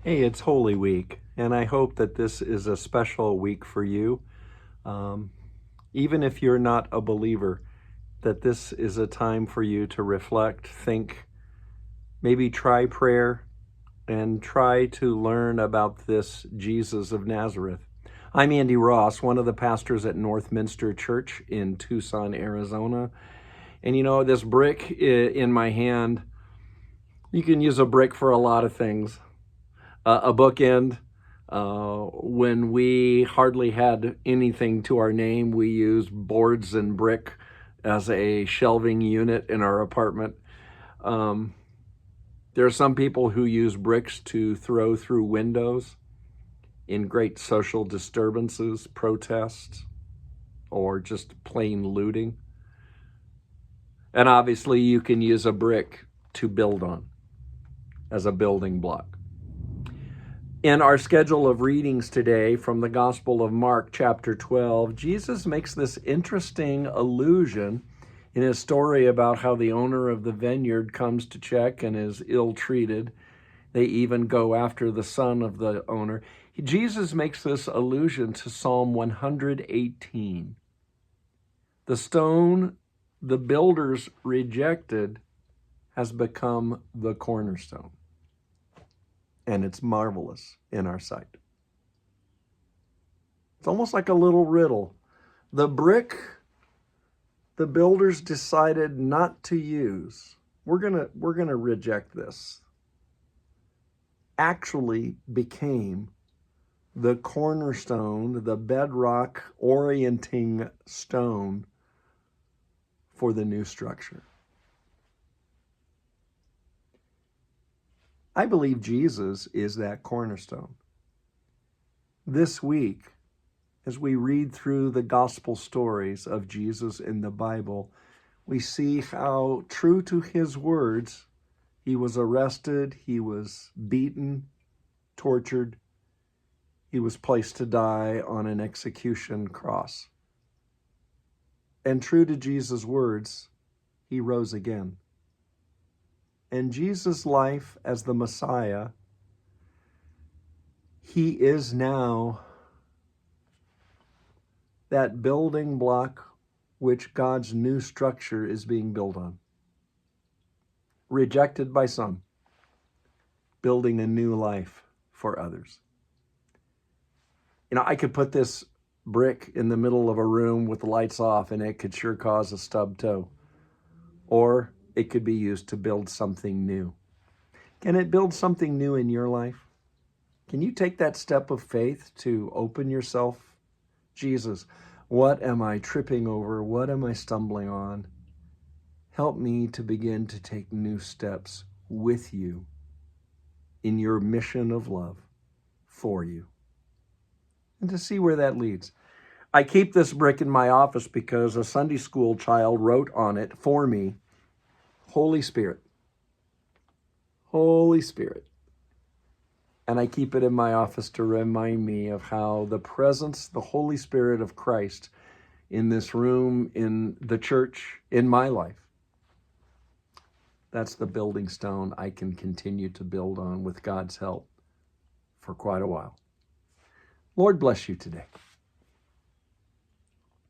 Hey, it's Holy Week, and I hope that this is a special week for you. Even if you're not a believer, that this is a time for you to reflect, think, maybe try prayer, and try to learn about this Jesus of Nazareth. I'm Andy Ross, one of the pastors at Northminster Church in Tucson, Arizona. And you know, this brick in my hand, you can use a brick for a lot of things. A bookend. When we hardly had anything to our name, we used boards and brick as a shelving unit in our apartment. There are some people who use bricks to throw through windows in great social disturbances, protests, or just plain looting. And obviously you can use a brick to build on as a building block. In our schedule of readings today from the Gospel of Mark, chapter 12, Jesus makes this interesting allusion in his story about how the owner of the vineyard comes to check and is ill-treated. They even go after the son of the owner. Jesus makes this allusion to Psalm 118. The stone the builders rejected has become the cornerstone. And it's marvelous in our sight. It's almost like a little riddle. The brick the builders decided not to use, we're gonna reject this, actually became the cornerstone, the bedrock orienting stone for the new structure. I believe Jesus is that cornerstone. This week, as we read through the gospel stories of Jesus in the Bible, we see how true to his words, he was arrested, he was beaten, tortured, he was placed to die on an execution cross. And true to Jesus' words, he rose again. And Jesus' life as the Messiah, he is now that building block which God's new structure is being built on. Rejected by some, building a new life for others. You know, I could put this brick in the middle of a room with the lights off and it could sure cause a stub toe. Or it could be used to build something new. Can it build something new in your life? Can you take that step of faith to open yourself? Jesus, what am I tripping over? What am I stumbling on? Help me to begin to take new steps with you in your mission of love for you, and to see where that leads. I keep this brick in my office because a Sunday school child wrote on it for me, Holy Spirit. Holy Spirit. And I keep it in my office to remind me of how the presence, the Holy Spirit of Christ in this room, in the church, in my life, that's the building stone I can continue to build on with God's help for quite a while. Lord bless you today.